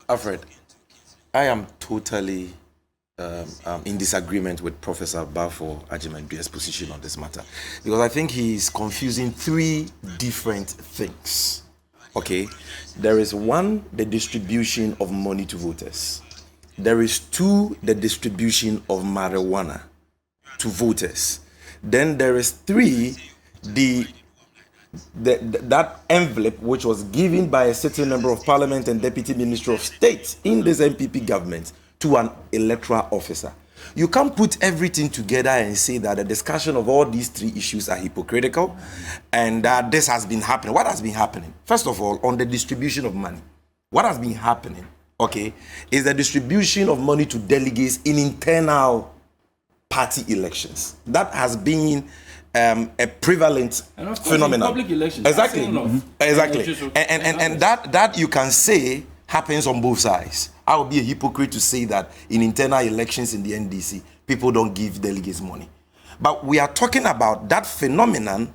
Alfred, I am totally in disagreement with Professor Bafo Ajimendua's position on this matter, because I think he's confusing three different things. Okay, there is one, the distribution of money to voters. There is two, the distribution of marijuana to voters. Then there is three, that envelope which was given by a certain member of parliament and deputy minister of state in this MPP government to an electoral officer. You can't put everything together and say that the discussion of all these three issues are hypocritical and that this has been happening. What has been happening? First of all, on the distribution of money, what has been happening, okay, is the distribution of money to delegates in internal party elections. That has been a prevalent phenomenon. Public elections. Exactly. Exactly. And that you can say happens on both sides. I would be a hypocrite to say that in internal elections in the NDC, people don't give delegates money. But we are talking about that phenomenon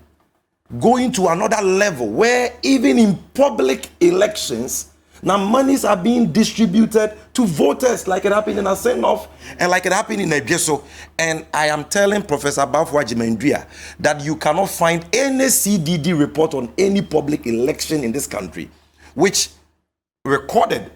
going to another level where even in public elections, now monies are being distributed to voters like it happened in Asenof and like it happened in Ejisu. And I am telling Professor Bafo Ajimendria that you cannot find any CDD report on any public election in this country which recorded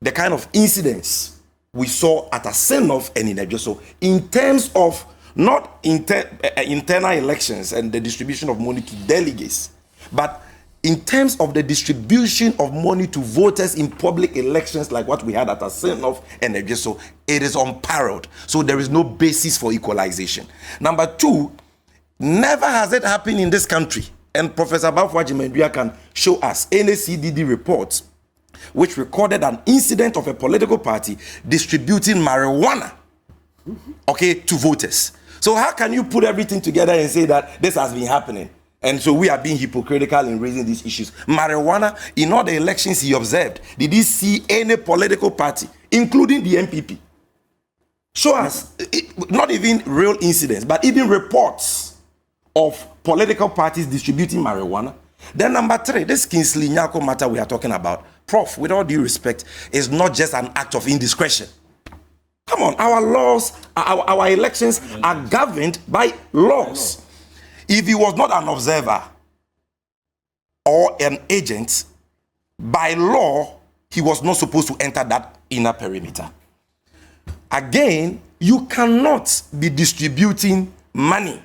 the kind of incidents we saw at Asenof and in Ejisu in terms of not internal elections and the distribution of money to delegates, but in terms of the distribution of money to voters in public elections like what we had at Asenof and Ejisu, it is unparalleled. So there is no basis for equalization. Number two, never has it happened in this country, and Professor Bafo Ajimendria can show us any CDD reports which recorded an incident of a political party distributing marijuana, okay, to voters. So how can you put everything together and say that this has been happening? And so we are being hypocritical in raising these issues. Marijuana, in all the elections he observed, did he see any political party, including the MPP? Show us, not even real incidents, but even reports of political parties distributing marijuana. Then number three, this Kingsley Nyako matter we are talking about, Prof, with all due respect, is not just an act of indiscretion. Come on, our laws, our elections are governed by laws. If he was not an observer or an agent, by law, he was not supposed to enter that inner perimeter. Again, you cannot be distributing money.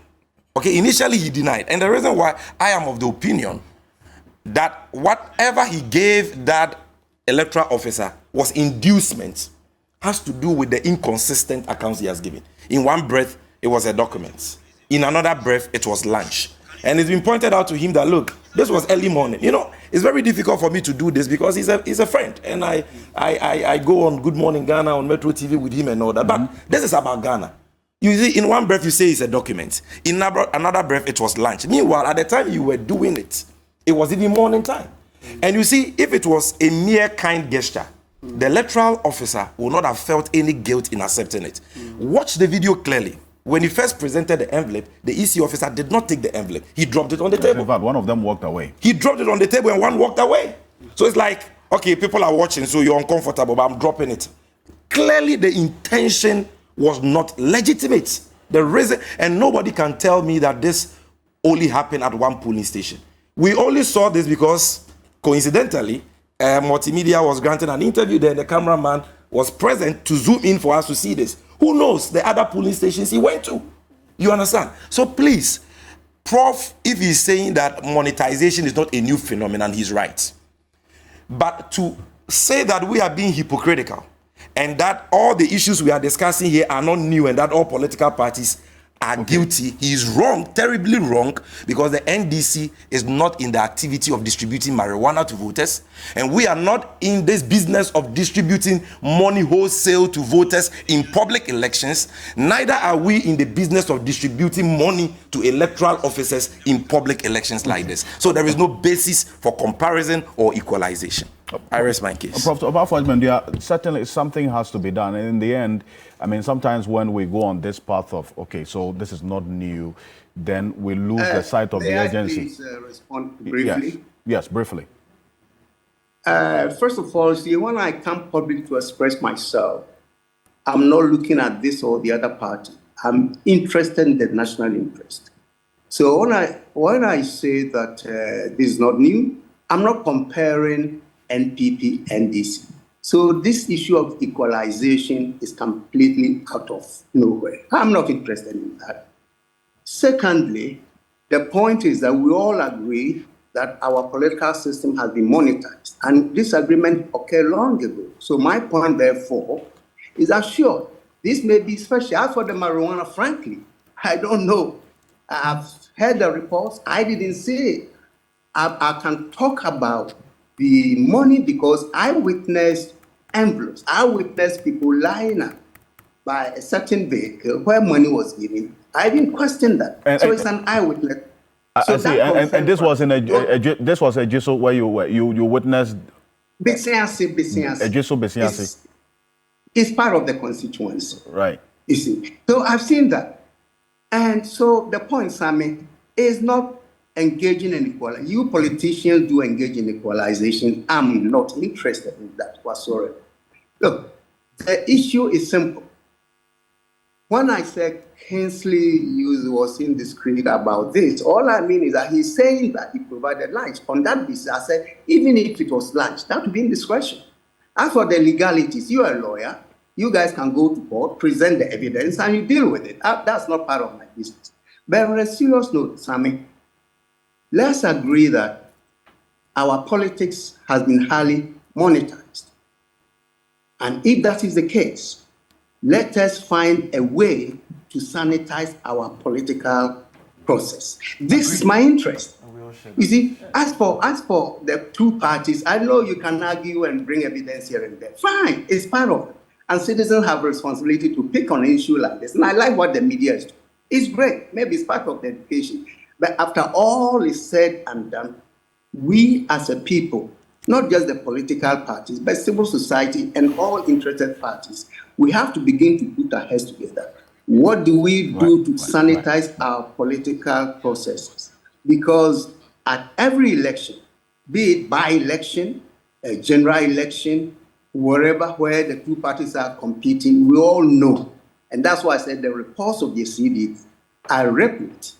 Okay, initially he denied. And the reason why I am of the opinion that whatever he gave that electoral officer was inducement has to do with the inconsistent accounts he has given. In one breath, it was a document. In another breath, it was lunch. And it's been pointed out to him that, look, this was early morning. You know, it's very difficult for me to do this because he's a friend. And I go on Good Morning Ghana on Metro TV with him and all that. But this is about Ghana. You see, in one breath, you say it's a document. In another breath, it was lunch. Meanwhile, at the time you were doing it, it was even morning time. And you see, if it was a mere kind gesture, the electoral officer would not have felt any guilt in accepting it. Watch the video clearly. When he first presented the envelope, the EC officer did not take the envelope. He dropped it on the table. In fact, one of them walked away. He dropped it on the table and one walked away. So it's like, okay, people are watching, so you're uncomfortable, but I'm dropping it. Clearly, the intention was not legitimate. The reason, and nobody can tell me that this only happened at one polling station. We only saw this because, coincidentally, Multimedia was granted an interview there. The cameraman was present to zoom in for us to see this. Who knows the other polling stations he went to? You understand? So please, Prof, if he's saying that monetization is not a new phenomenon, he's right. But to say that we are being hypocritical and that all the issues we are discussing here are not new and that all political parties are guilty, he is wrong, terribly wrong, because the NDC is not in the activity of distributing marijuana to voters, and we are not in this business of distributing money wholesale to voters in public elections. Neither are we in the business of distributing money to electoral officers in public elections like this. So there is no basis for comparison or equalization. I rest my case. Prof, certainly something has to be done. And in the end, I mean, sometimes when we go on this path of, okay, so this is not new, then we lose the sight of the agency. May I please respond briefly? Yes, briefly. First of all, see, when I come public to express myself, I'm not looking at this or the other party. I'm interested in the national interest. So when I say that this is not new, I'm not comparing NPP, NDC. So this issue of equalization is completely out of nowhere. I'm not interested in that. Secondly, the point is that we all agree that our political system has been monetized, and this agreement occurred long ago. So my point, therefore, is that sure, this may be special. As for the marijuana, frankly, I don't know. I've heard the reports. I didn't see it. I can talk about the money because I witnessed envelopes. I witnessed people lining up by a certain vehicle where money was given. I didn't question that. So it's an eyewitness. So I see. And this was in this was Ejisu where you witnessed. Ejisu. It's part of the constituency. Right. You see. So I've seen that. And so the point, Sammy, is not engaging in equalization. You politicians do engage in equalization. I'm not interested in that whatsoever. Look, the issue is simple. When I said Kingsley was indiscreet about this, all I mean is that he's saying that he provided lunch. On that basis, I said, even if it was lunch, that would be indiscretion. As for the legalities, you're a lawyer. You guys can go to court, present the evidence, and you deal with it. That's not part of my business. But on a serious note, Sammy, let's agree that our politics has been highly monetized. And if that is the case, let us find a way to sanitize our political process. This is my interest. You see, as for the two parties, I know you can argue and bring evidence here and there. Fine, it's part of it. And citizens have a responsibility to pick on an issue like this. And I like what the media is doing. It's great. Maybe it's part of the education. But after all is said and done, we as a people, not just the political parties, but civil society and all interested parties, we have to begin to put our heads together. What do we do to sanitize our political processes? Because at every election, be it by-election, a general election, wherever where the two parties are competing, we all know. And that's why I said the reports of the CD are replete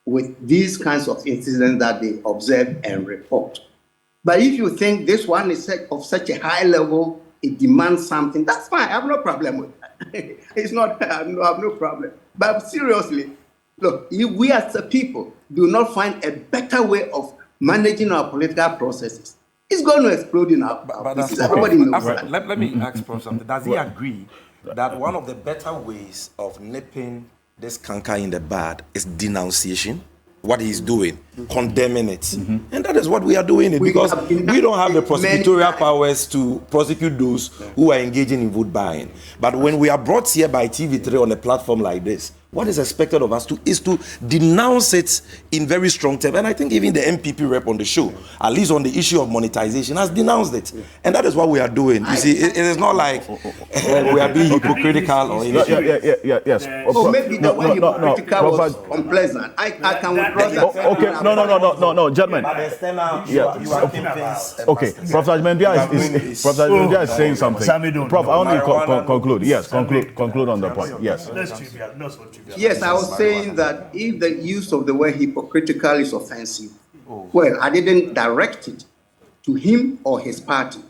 with these kinds of incidents that they observe and report. But if you think this one is of such a high level, it demands something, that's fine. I have no problem with that. It's not, I have no problem. But seriously, look, if we as a people do not find a better way of managing our political processes, it's going to explode in our that's everybody knows that. Let me ask Prof. something. Does he agree that one of the better ways of nipping this canker in the bud is denunciation? What he's doing, condemning it. And that is what we are doing it because we don't have the prosecutorial powers to prosecute those who are engaging in vote buying. But when we are brought here by TV3 on a platform like this, what is expected of us is to denounce it in very strong terms. And I think even the MPP rep on the show, at least on the issue of monetization, has denounced it. And that is what we are doing. You see, it is not like we are being hypocritical or anything. Yes. Maybe the way hypocritical was unpleasant. I can withdraw that. Okay, no, gentlemen. You are convinced. Okay, Professor Ajmendia is saying something. Sammy, don't. Prof, I want to conclude. Yes, conclude on the point. Yes. That's trivial. Not so trivial. Yes, I was saying that if the use of the word hypocritical is offensive, well, I didn't direct it to him or his party.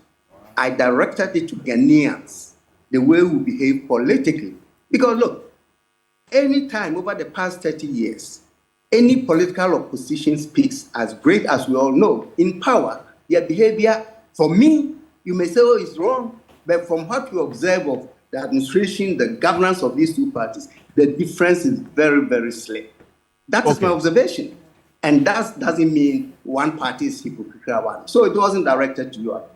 I directed it to Ghanaians, the way we behave politically. Because look, any time over the past 30 years, any political opposition speaks, as great as we all know, in power, their behavior, for me, you may say, oh, it's wrong, but from what you observe of the administration, the governance of these two parties, the difference is very, very slim. That is my observation. And that doesn't mean one party is hypocritical one. So it wasn't directed to you. Well.